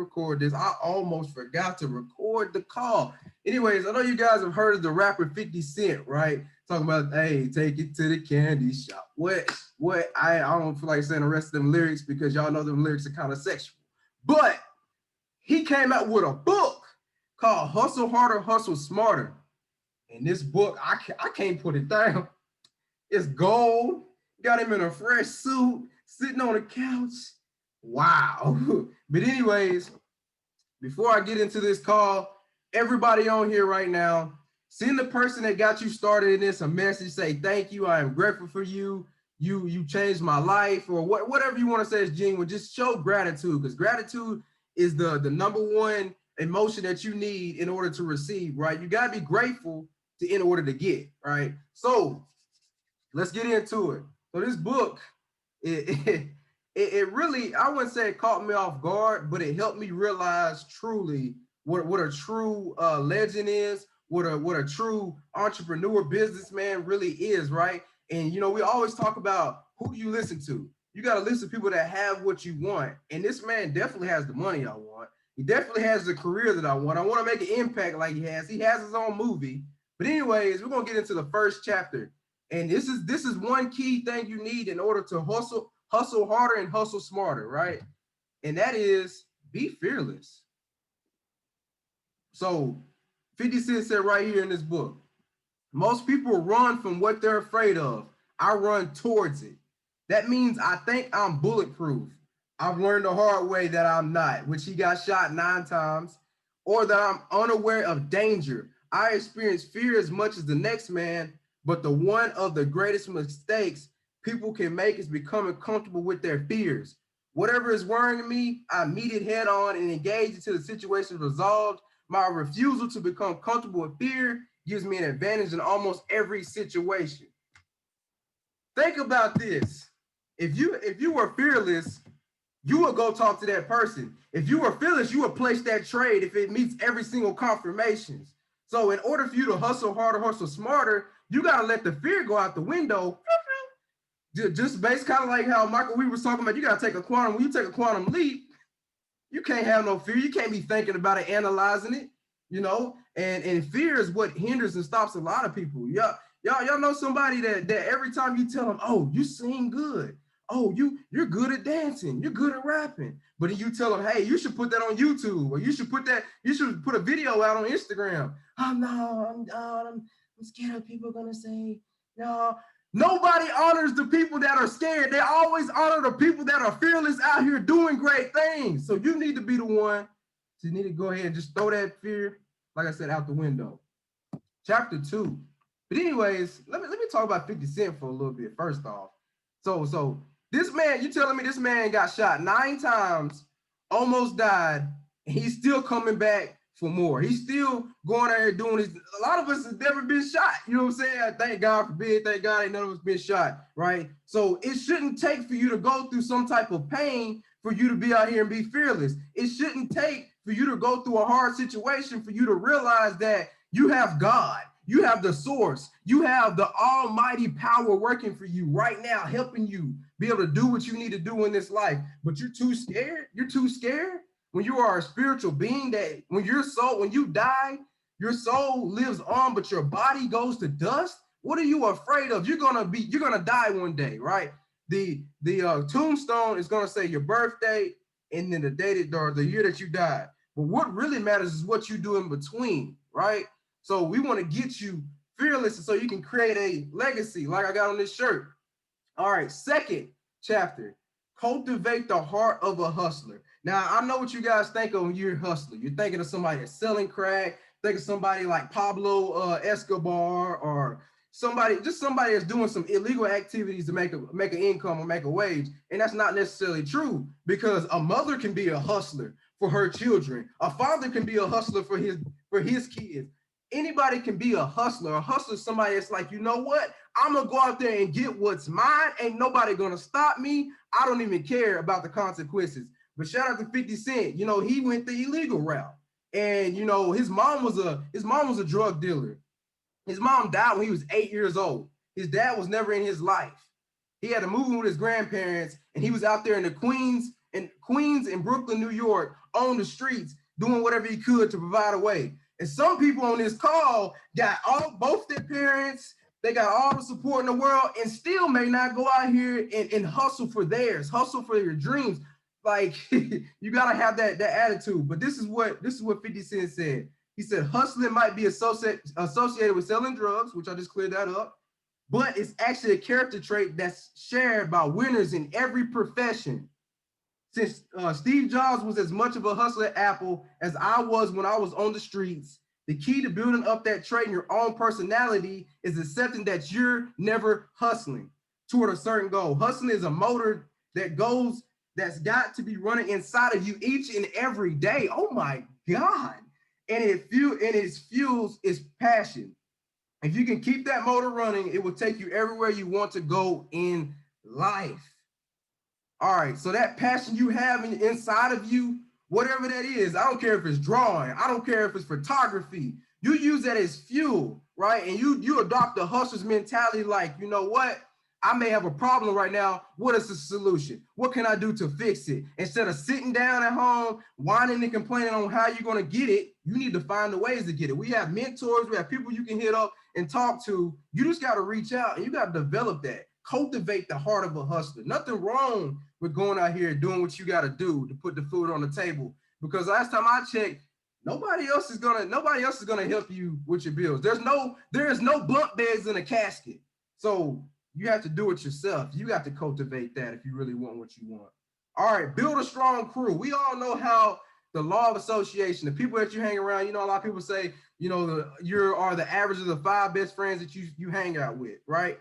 record this. I almost forgot to record the call. Anyways, I know you guys have heard of the rapper 50 Cent, right? Talking about, hey, take it to the candy shop. What? I don't feel like saying the rest of them lyrics because y'all know them lyrics are kind of sexual. But he came out with a book called Hustle Harder, Hustle Smarter. And this book, I can't put it down. It's gold. Got him in a fresh suit, sitting on the couch. Wow. But anyways, before I get into this call, everybody on here right now, send the person that got you started in this a message. Say, thank you. I am grateful for you. You changed my life, or whatever you want to say is genuine. Just show gratitude, because gratitude is the number one emotion that you need in order to receive, right? You got to be grateful in order to get, right? So let's get into it. So this book, it really, I wouldn't say it caught me off guard, but it helped me realize truly what a true legend is, what a true entrepreneur businessman really is, right? And we always talk about, who do you listen to? You got to listen to people that have what you want. And this man definitely has the money I want. He definitely has the career that I want. I want to make an impact like he has. He has his own movie. But anyways, we're gonna get into the first chapter. And this is one key thing you need in order to hustle harder and hustle smarter, right? And that is, be fearless. So 50 Cent said right here in this book, most people run from what they're afraid of. I run towards it. That means I think I'm bulletproof. I've learned the hard way that I'm not, which he got shot 9 times, or that I'm unaware of danger. I experience fear as much as the next man, but the one of the greatest mistakes people can make is becoming comfortable with their fears. Whatever is worrying me, I meet it head on and engage until the situation is resolved. My refusal to become comfortable with fear gives me an advantage in almost every situation. Think about this. If you were fearless, you would go talk to that person. If you were fearless, you would place that trade if it meets every single confirmations. So in order for you to hustle harder, hustle smarter, you got to let the fear go out the window. Just based kind of like how Michael we was talking about, you got to take a quantum. When you take a quantum leap, you can't have no fear. You can't be thinking about it, analyzing it, and fear is what hinders and stops a lot of people. Y'all know somebody that every time you tell them, oh, you sing good. Oh, you're good at dancing. You're good at rapping. But then you tell them, hey, you should put that on YouTube, or you should put a video out on Instagram. Oh no, I'm scared of people gonna say no. Nobody honors the people that are scared. They always honor the people that are fearless out here doing great things. So you need to be the one. So you need to go ahead and just throw that fear, like I said, out the window. Chapter 2. But anyways, let me talk about 50 Cent for a little bit. First off, so this man, you telling me this man got shot 9 times, almost died, and he's still coming back for more. He's still going out here doing this. A lot of us have never been shot. You know what I'm saying? Thank God forbid, thank God ain't none of us been shot, right? So it shouldn't take for you to go through some type of pain for you to be out here and be fearless. It shouldn't take for you to go through a hard situation for you to realize that you have God. You have the source. You have the almighty power working for you right now, helping you be able to do what you need to do in this life. But you're too scared. You're too scared. When you are a spiritual being, that when you die, your soul lives on, but your body goes to dust. What are you afraid of? You're gonna die one day, right? The tombstone is gonna say your birthday and then the date or the year that you died. But what really matters is what you do in between, right? So we want to get you fearless so you can create a legacy like I got on this shirt. All right, second chapter, cultivate the heart of a hustler. Now, I know what you guys think of when you're a hustler. You're thinking of somebody that's selling crack, think of somebody like Pablo Escobar, or somebody that's doing some illegal activities to make an income or make a wage. And that's not necessarily true, because a mother can be a hustler for her children. A father can be a hustler for his kids. Anybody can be a hustler. A hustler is somebody that's like, you know what? I'm going to go out there and get what's mine. Ain't nobody going to stop me. I don't even care about the consequences. But shout out to 50 Cent. He went the illegal route. And, his mom was a drug dealer. His mom died when he was 8 years old. His dad was never in his life. He had to move in with his grandparents, and he was out there in the Queens and Brooklyn, New York, on the streets doing whatever he could to provide a way. And some people on this call got both their parents, they got all the support in the world, and still may not go out here and hustle for theirs, hustle for your dreams. Like you gotta have that attitude. But this is what 50 Cent said. He said hustling might be associated with selling drugs, which I just cleared that up, but it's actually a character trait that's shared by winners in every profession. Since Steve Jobs was as much of a hustler at Apple as I was when I was on the streets, the key to building up that trait in your own personality is accepting that you're never hustling toward a certain goal. Hustling is a motor that's got to be running inside of you each and every day. Oh my God. And it fuels its passion. If you can keep that motor running, it will take you everywhere you want to go in life. All right, so that passion you have inside of you, whatever that is, I don't care if it's drawing, I don't care if it's photography, you use that as fuel, right? And you adopt the hustler's mentality like, you know what? I may have a problem right now. What is the solution? What can I do to fix it? Instead of sitting down at home, whining and complaining on how you're going to get it, you need to find the ways to get it. We have mentors, we have people you can hit up and talk to. You just got to reach out and you got to develop that. Cultivate the heart of a hustler. Nothing wrong with going out here and doing what you got to do to put the food on the table. Because last time I checked, nobody else is gonna help you with your bills. There is no bunk beds in a casket. So you have to do it yourself. You got to cultivate that if you really want what you want. All right, build a strong crew. We all know how the law of association, the people that you hang around, a lot of people say, you are the average of the 5 best friends that you hang out with, right?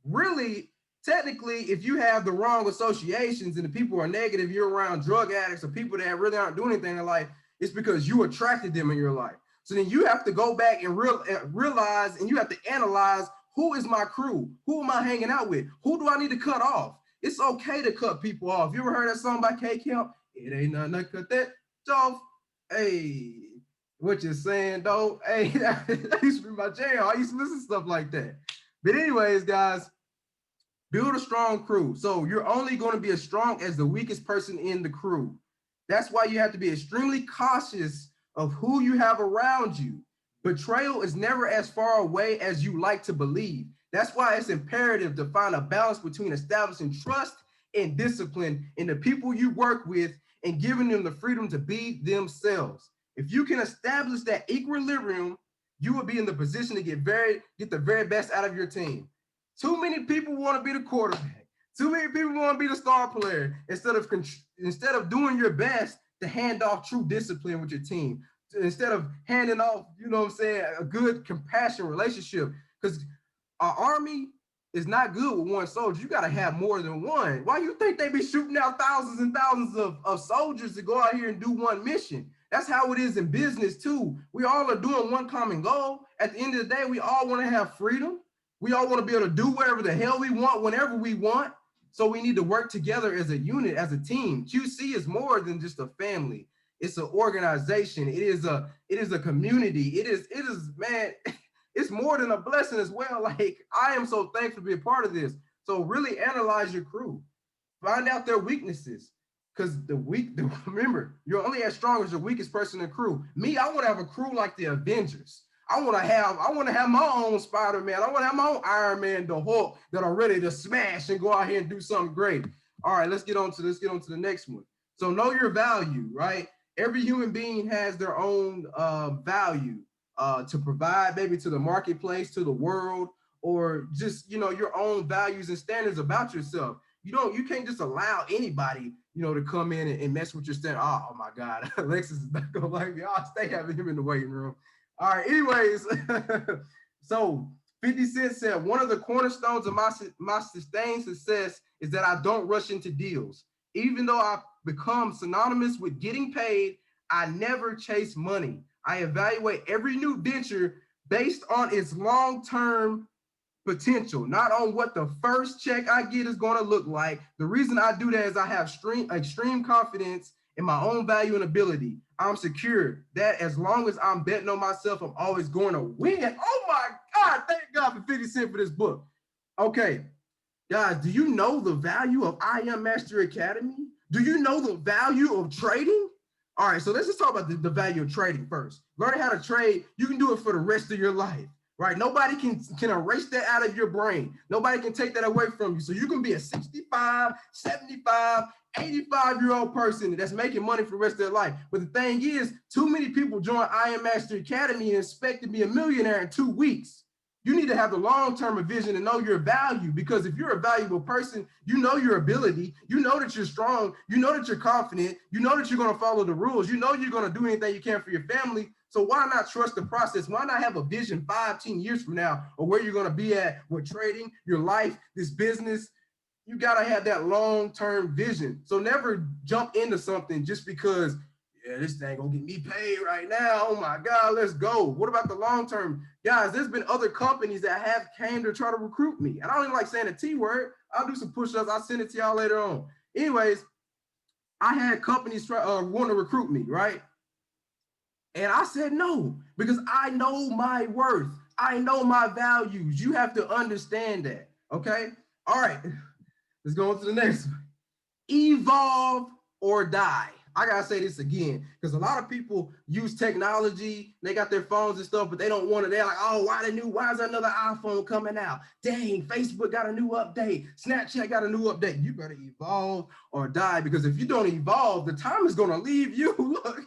Really, technically, if you have the wrong associations and the people are negative, you're around drug addicts or people that really aren't doing anything in life, it's because you attracted them in your life. So then you have to go back and realize, and you have to analyze, who is my crew? Who am I hanging out with? Who do I need to cut off? It's okay to cut people off. You ever heard that song by K Camp? It ain't nothing to cut that off. Hey, what you saying, though? Hey, that used to be my jam. I used to listen to stuff like that. But anyways, guys, build a strong crew. So you're only going to be as strong as the weakest person in the crew. That's why you have to be extremely cautious of who you have around you. Betrayal is never as far away as you like to believe. That's why it's imperative to find a balance between establishing trust and discipline in the people you work with and giving them the freedom to be themselves. If you can establish that equilibrium, you will be in the position to get the very best out of your team. Too many people want to be the quarterback. Too many people want to be the star player instead of doing your best to hand off true discipline with your team. Instead of handing off, a good compassion relationship. Because our army is not good with one soldier. You got to have more than one. Why you think they be shooting out thousands and thousands of soldiers to go out here and do one mission? That's how it is in business too. We all are doing one common goal. At the end of the day, we all want to have freedom. We all want to be able to do whatever the hell we want, whenever we want. So we need to work together as a unit, as a team. QC is more than just a family. It's an organization. It is a community. It is, man, it's more than a blessing as well. Like, I am so thankful to be a part of this. So really analyze your crew. Find out their weaknesses. Because remember, you're only as strong as your weakest person in the crew. Me, I want to have a crew like the Avengers. I want to have my own Spider-Man. I want to have my own Iron Man, the Hulk, that are ready to smash and go out here and do something great. All right, let's get on to the next one. So know your value, right? Every human being has their own value to provide, maybe to the marketplace, to the world, or just, your own values and standards about yourself. You can't just allow anybody, to come in and mess with your standard. Oh my God, Alexis is not gonna like me. I'll stay having him in the waiting room. All right, anyways, so 50 Cent said, one of the cornerstones of my sustained success is that I don't rush into deals. Even though I've become synonymous with getting paid, I never chase money. I evaluate every new venture based on its long-term potential, not on what the first check I get is going to look like. The reason I do that is I have extreme confidence in my own value and ability. I'm secure that as long as I'm betting on myself, I'm always going to win. Oh my God, thank God for 50 Cent for this book. Okay, guys, do you know the value of I Am Master Academy? Do you know the value of trading? All right, so let's just talk about the value of trading first. Learning how to trade, you can do it for the rest of your life, right? Nobody can erase that out of your brain. Nobody can take that away from you. So you can be a 65, 75, 85-year-old person that's making money for the rest of their life. But the thing is, too many people join I Am Master Academy and expect to be a millionaire in 2 weeks. You need to have the long-term vision and know your value, because if you're a valuable person, you know your ability, you know that you're strong, you know that you're confident, you know that you're going to follow the rules, you know you're going to do anything you can for your family. So why not trust the process? Why not have a vision 5, 10 years from now of where you're going to be at with trading, your life, this business? You got to have that long-term vision. So never jump into something just because, yeah, this thing gonna get me paid right now. Oh my God, let's go. What about the long term? Guys, there's been other companies that have came to try to recruit me. And I don't even like saying the T word. I'll do some push-ups. I'll send it to y'all later on. Anyways, I had companies want to recruit me, right? And I said no, because I know my worth. I know my values. You have to understand that, okay? All right, let's go on to the next one. Evolve or die. I gotta say this again, because a lot of people use technology, they got their phones and stuff, but they don't want it. They're like, oh, why is another iPhone coming out? Dang, Facebook got a new update, Snapchat got a new update. You better evolve or die, because if you don't evolve, the time is gonna leave you. Look,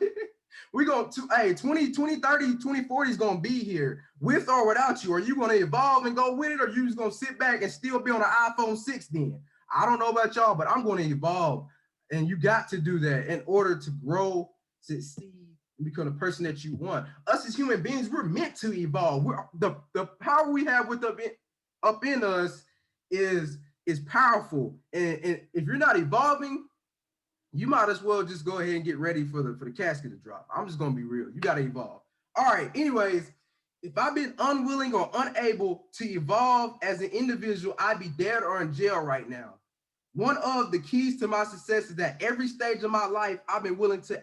we're going to, hey, 2030, 2040 is gonna be here, with or without you. Are you gonna evolve and go with it, or are you just gonna sit back and still be on an iPhone 6 then? I don't know about y'all, but I'm gonna evolve. And you got to do that in order to grow, succeed, and become the person that you want. Us as human beings, we're meant to evolve. The power we have up in us is powerful. And if you're not evolving, you might as well just go ahead and get ready for the casket to drop. I'm just gonna be real. You gotta evolve. All right, anyways, if I've been unwilling or unable to evolve as an individual, I'd be dead or in jail right now. One of the keys to my success is that every stage of my life, I've been willing to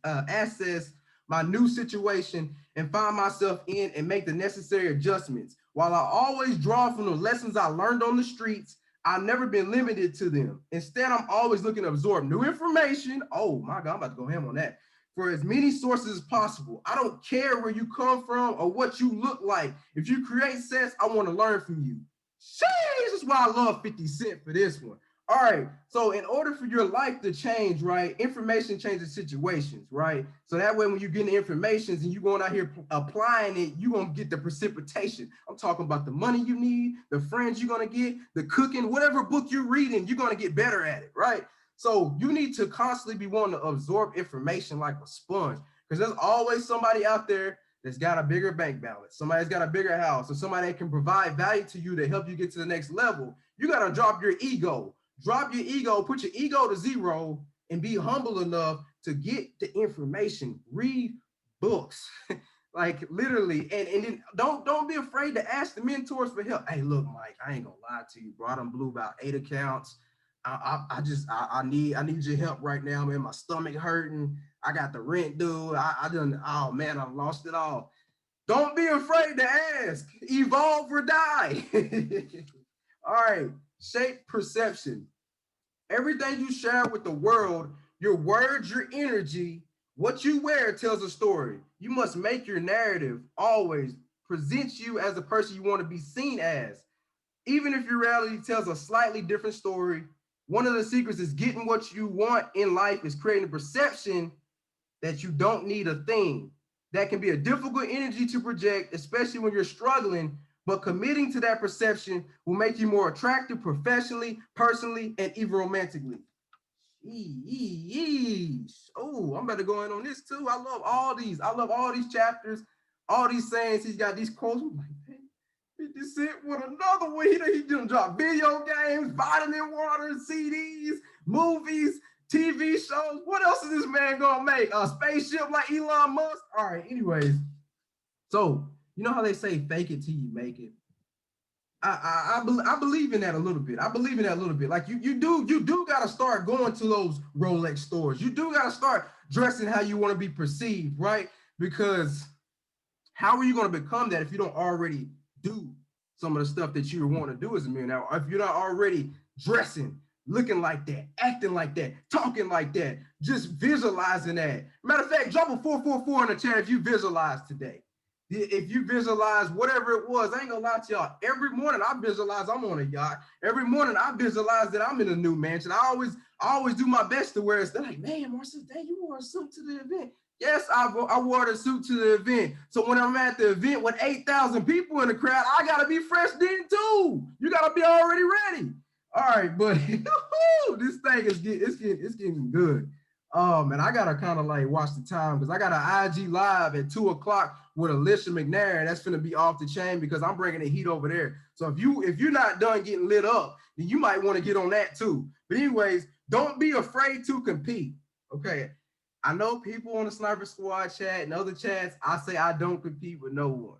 assess my new situation and find myself in and make the necessary adjustments. While I always draw from the lessons I learned on the streets, I've never been limited to them. Instead, I'm always looking to absorb new information. Oh my God, I'm about to go ham on that. For as many sources as possible. I don't care where you come from or what you look like. If you create sense, I want to learn from you. Sheesh, this is why I love 50 Cent for this one. All right, so in order for your life to change, right, information changes situations, right? So that way when you get the information and you're going out here applying it, you're going to get the precipitation. I'm talking about the money you need, the friends you're going to get, the cooking, whatever book you're reading, you're going to get better at it, right? So you need to constantly be wanting to absorb information like a sponge, because there's always somebody out there that's got a bigger bank balance, somebody's got a bigger house, or somebody that can provide value to you to help you get to the next level. You got to drop your ego. Drop your ego, put your ego to zero, and be humble enough to get the information. Read books, like literally, and then don't be afraid to ask the mentors for help. Hey, look, Mike, I ain't gonna lie to you, bro. I done blew about 8 accounts. I need your help right now, man. My stomach hurting. I got the rent due. Oh man, I've lost it all. Don't be afraid to ask. Evolve or die. All right, shape perception. Everything you share with the world, your words, your energy, what you wear tells a story. You must make your narrative always present you as the person you want to be seen as. Even if your reality tells a slightly different story, one of the secrets is getting what you want in life is creating a perception that you don't need a thing. That can be a difficult energy to project, especially when you're struggling, but committing to that perception will make you more attractive professionally, personally, and even romantically. Oh, I'm about to go in on this too. I love all these. I love all these chapters, all these sayings. He's got these quotes. I'm like, hey, 50 Cent with another one. He done drop video games, vitamin water, CDs, movies, TV shows. What else is this man gonna make? A spaceship like Elon Musk? All right, anyways. So, you know how they say fake it till you make it? I believe in that a little bit. I believe in that a little bit. Like you do gotta start going to those Rolex stores. You do gotta start dressing how you want to be perceived, right? Because how are you gonna become that if you don't already do some of the stuff that you want to do as a millionaire? If you're not already dressing, looking like that, acting like that, talking like that, just visualizing that. Matter of fact, drop a 444 in the chat if you visualize today. If you visualize whatever it was, I ain't gonna lie to y'all. Every morning I visualize I'm on a yacht. Every morning I visualize that I'm in a new mansion. I always do my best to wear it. They're like, man, Marcel, dang, you wore a suit to the event. Yes, I wore the suit to the event. So when I'm at the event with 8,000 people in the crowd, I gotta be fresh then too. You gotta be already ready. All right, buddy. This thing is getting good. And I gotta kind of like watch the time because I got an IG live at 2 o'clock with Alicia McNair. That's gonna be off the chain because I'm bringing the heat over there. So if you're not done getting lit up, then you might want to get on that too. But anyways, don't be afraid to compete. Okay. I know people on the Sniper Squad chat and other chats, I say I don't compete with no one.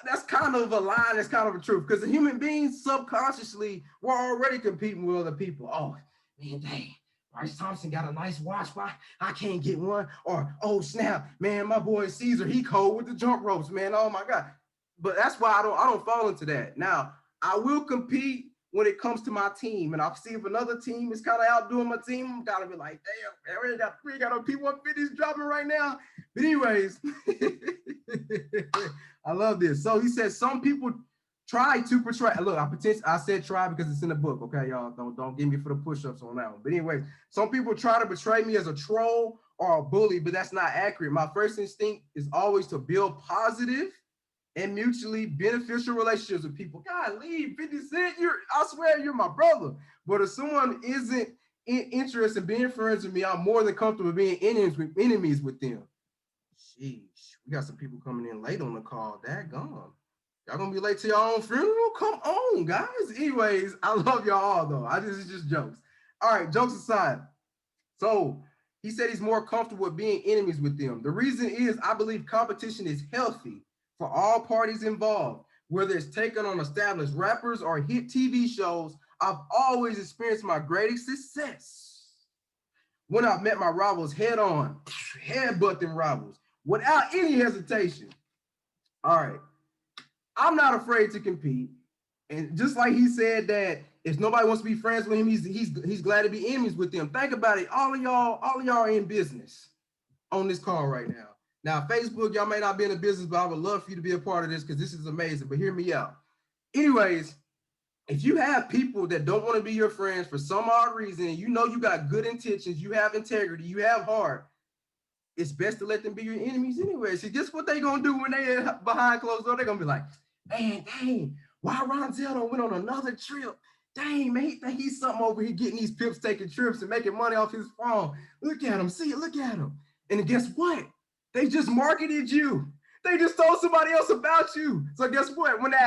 That's kind of a lie, that's kind of a truth, because the human beings subconsciously we're already competing with other people. Oh, man, dang, Bryce Thompson got a nice watch, why I can't get one? Or, oh, snap, man, my boy Caesar, he cold with the jump ropes, man, oh my God. But that's why I don't fall into that. Now, I will compete when it comes to my team, and I'll see if another team is kind of outdoing my team. I'm gotta be like, damn, man, we ain't got no P150s dropping right now. But anyways, I love this. So he says some people try to portray. Look, I said try because it's in the book. Okay, y'all, don't get me for the push-ups on that one. But anyway, some people try to portray me as a troll or a bully, but that's not accurate. My first instinct is always to build positive and mutually beneficial relationships with people. God, leave 50 Cent. I swear you're my brother. But if someone isn't interested in being friends with me, I'm more than comfortable being enemies with them. Sheesh, we got some people coming in late on the call. Daggone. Y'all gonna be late to your own funeral? Come on, guys. Anyways, I love y'all all though. It's just jokes. All right, jokes aside. So he said he's more comfortable with being enemies with them. The reason is I believe competition is healthy for all parties involved, whether it's taken on established rappers or hit TV shows. I've always experienced my greatest success when I've met my rivals head on, headbutting rivals without any hesitation. All right, I'm not afraid to compete. And just like he said that if nobody wants to be friends with him, he's glad to be enemies with them. Think about it. All of y'all are in business on this call right now. Now, Facebook, y'all may not be in the business, but I would love for you to be a part of this because this is amazing. But hear me out. Anyways, if you have people that don't want to be your friends for some odd reason, you know you got good intentions, you have integrity, you have heart, it's best to let them be your enemies anyway. See, guess what they gonna do when they behind closed door? They're gonna be like, man, dang, why Ronzel went on another trip? Dang, man, he think he's something over here getting these pips taking trips and making money off his phone. Look at him, see it, look at him. And guess what? They just marketed you. They just told somebody else about you. So guess what? When the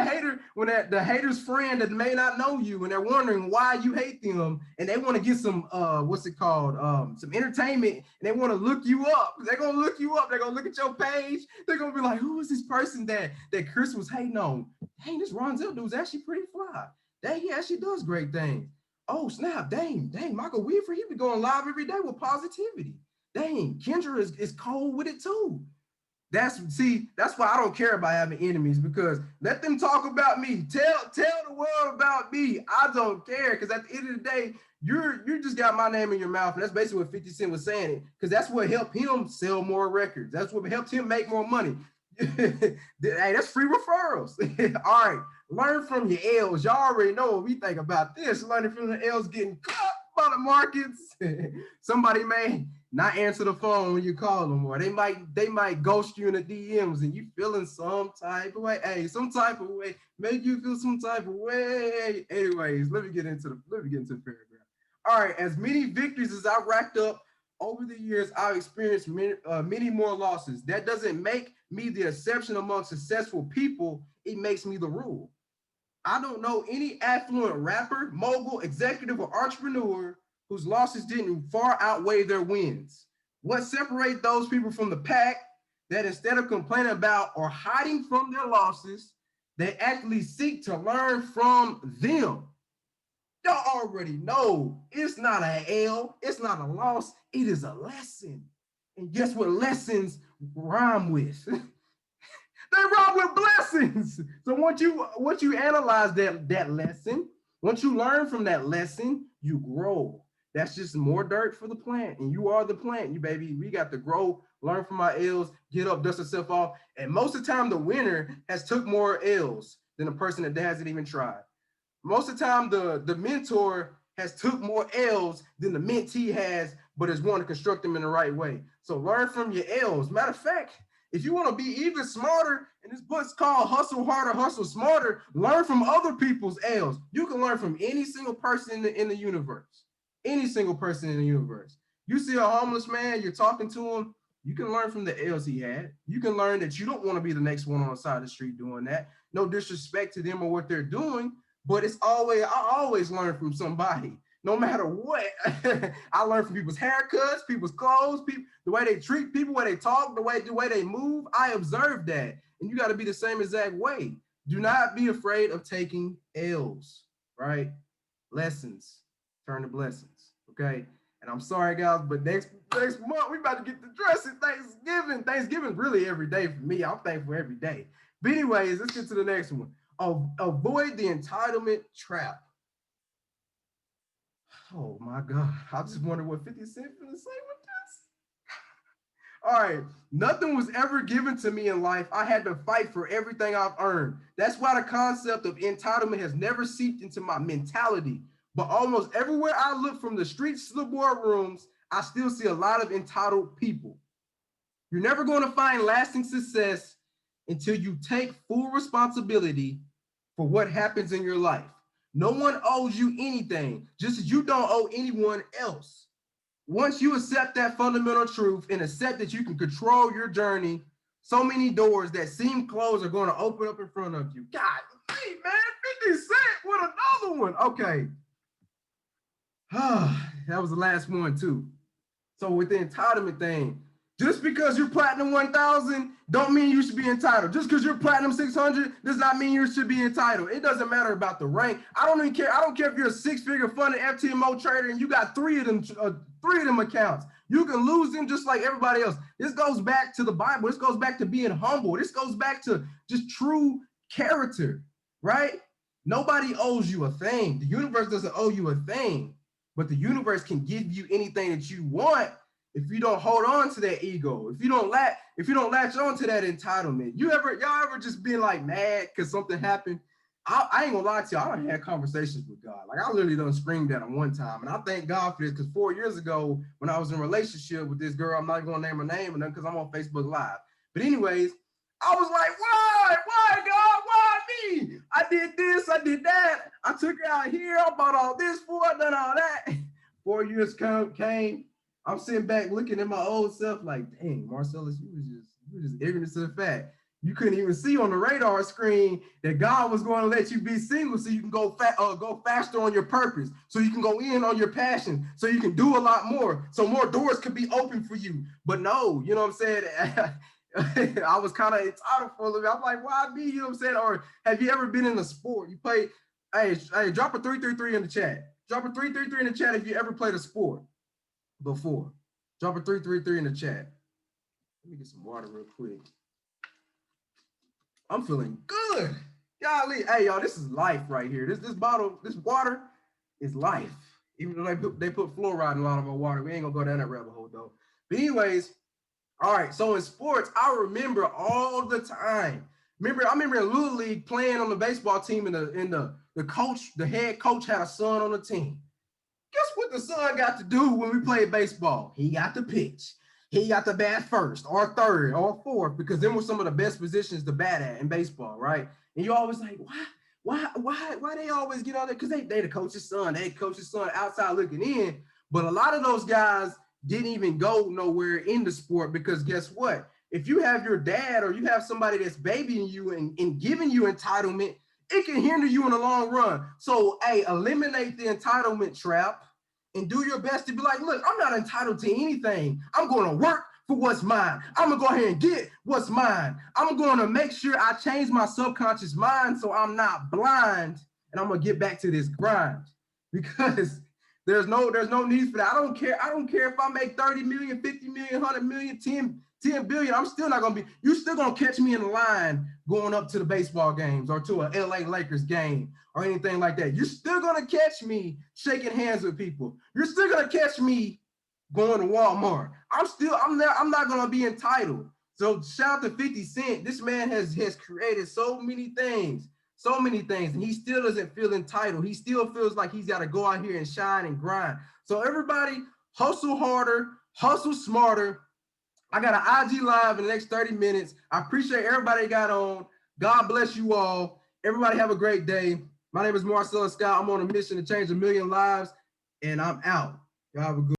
hater's friend that may not know you and they're wondering why you hate them and they want to get some, some entertainment and they want to look you up. They're going to look you up. They're going to look at your page. They're going to be like, who is this person that Chris was hating on? Dang, this Ronzel dude's actually pretty fly. Dang, he actually does great things. Oh, snap. Dang, Michael Weaver, he be going live every day with positivity. Dang, Kendra is cold with it too. That's why I don't care about having enemies, because let them talk about me. Tell the world about me. I don't care, because at the end of the day, you just got my name in your mouth, and that's basically what 50 Cent was saying, it because that's what helped him sell more records. That's what helped him make more money. Hey, that's free referrals. All right, learn from your L's. Y'all already know what we think about this. Learning from the L's getting cut by the markets. Somebody may not answer the phone when you call them, or they might ghost you in the DMs and you feeling some type of way. Hey, some type of way, make you feel some type of way. Anyways, let me get into the paragraph. All right, as many victories as I racked up over the years, I've experienced many more losses. That doesn't make me the exception among successful people. It makes me the rule. I don't know any affluent rapper, mogul, executive, or entrepreneur whose losses didn't far outweigh their wins. What separates those people from the pack? That instead of complaining about or hiding from their losses, they actually seek to learn from them. Y'all already know it's not an L, it's not a loss, it is a lesson. And guess what lessons rhyme with? They rhyme with blessings. So once you analyze that lesson, Once you learn from that lesson, you grow. That's just more dirt for the plant, and you are the plant. You baby, we got to grow, learn from our L's, get up, dust yourself off. And most of the time, the winner has took more L's than the person that hasn't even tried. Most of the time, the mentor has took more L's than the mentee has, but has wanted to construct them in the right way. So learn from your L's. Matter of fact, if you want to be even smarter, and this book's called Hustle Harder, Hustle Smarter, learn from other people's L's. You can learn from any single person in the universe. Any single person in the universe. You see a homeless man, you're talking to him, you can learn from the L's he had. You can learn that you don't want to be the next one on the side of the street doing that. No disrespect to them or what they're doing, but I always learn from somebody, no matter what. I learn from people's haircuts, people's clothes, people, the way they treat people, the way they talk, the way they move. I observe that. And you got to be the same exact way. Do not be afraid of taking L's, right? Lessons turn to blessings, okay? And I'm sorry, guys, but next month we about to get the dressing Thanksgiving. Thanksgiving's really every day for me. I'm thankful every day. But anyways, let's get to the next one. Avoid the entitlement trap. Oh my God. I just wonder what 50 Cent gonna say with this. All right. Nothing was ever given to me in life. I had to fight for everything I've earned. That's why the concept of entitlement has never seeped into my mentality. But almost everywhere I look, from the streets to the boardrooms, I still see a lot of entitled people. You're never going to find lasting success until you take full responsibility for what happens in your life. No one owes you anything, just as you don't owe anyone else. Once you accept that fundamental truth and accept that you can control your journey, so many doors that seem closed are going to open up in front of you. God, hey, man, 50 Cent with another one. Okay. That was the last one, too. So with the entitlement thing, just because you're platinum 1000 don't mean you should be entitled. Just because you're platinum 600 does not mean you should be entitled. It doesn't matter about the rank. I don't even care. I don't care if you're a six-figure funded FTMO trader and you got three of them accounts. You can lose them just like everybody else. This goes back to the Bible. This goes back to being humble. This goes back to just true character, right? Nobody owes you a thing. The universe doesn't owe you a thing, but the universe can give you anything that you want if you don't hold on to that ego, if you don't latch on to that entitlement. Y'all ever just been like mad because something happened? I ain't gonna lie to you, I done had conversations with God. Like, I literally done screamed at him one time. And I thank God for this, because 4 years ago, when I was in a relationship with this girl, I'm not gonna name her name because I'm on Facebook Live. But anyways, I was like, why God, why me? I did this, I did that. I took her out here, I bought all this for her, done all that. 4 years came. I'm sitting back looking at my old self like, dang, Marcellus, you was just ignorant to the fact. You couldn't even see on the radar screen that God was going to let you be single so you can go faster on your purpose, so you can go in on your passion, so you can do a lot more, so more doors could be open for you. But no, you know what I'm saying? I was kind of entitled for a little bit. I'm like, why me? You know what I'm saying? Or have you ever been in a sport? You play, hey, drop a 333 in the chat. Drop a 333 in the chat if you ever played a sport before. Drop a 333 in the chat. Let me get some water real quick. I'm feeling good. Golly, hey y'all, this is life right here. This water is life. Even though they put fluoride in a lot of our water, we ain't gonna go down that rabbit hole though. But anyways, all right. So in sports, I remember all the time. I remember in Little League playing on the baseball team, and the head coach had a son on the team. Guess what the son got to do when we played baseball? He got to pitch. He got to bat first or third or fourth, because them were some of the best positions to bat at in baseball, right? And you always like, why they always get on there? Because they the coach's son. They coach's son outside looking in. But a lot of those guys didn't even go nowhere in the sport, because guess what? If you have your dad or you have somebody that's babying you and giving you entitlement, it can hinder you in the long run. So, hey, eliminate the entitlement trap and do your best to be like, look, I'm not entitled to anything. I'm going to work for what's mine. I'm going to go ahead and get what's mine. I'm going to make sure I change my subconscious mind so I'm not blind, and I'm going to get back to this grind, because there's no need for that. I don't care if I make 30 million, 50 million, 100 million, 10 billion, I'm still not gonna be, you're still gonna catch me in the line going up to the baseball games or to a LA Lakers game or anything like that. You're still gonna catch me shaking hands with people. You're still gonna catch me going to Walmart. I'm not gonna be entitled. So shout out to 50 Cent. This man has created so many things, and he still doesn't feel entitled. He still feels like he's got to go out here and shine and grind. So everybody hustle harder, hustle smarter. I got an IG live in the next 30 minutes. I appreciate everybody that got on. God bless you all. Everybody have a great day. My name is Marcel Scott. I'm on a mission to change 1 million lives, and I'm out. Y'all have a good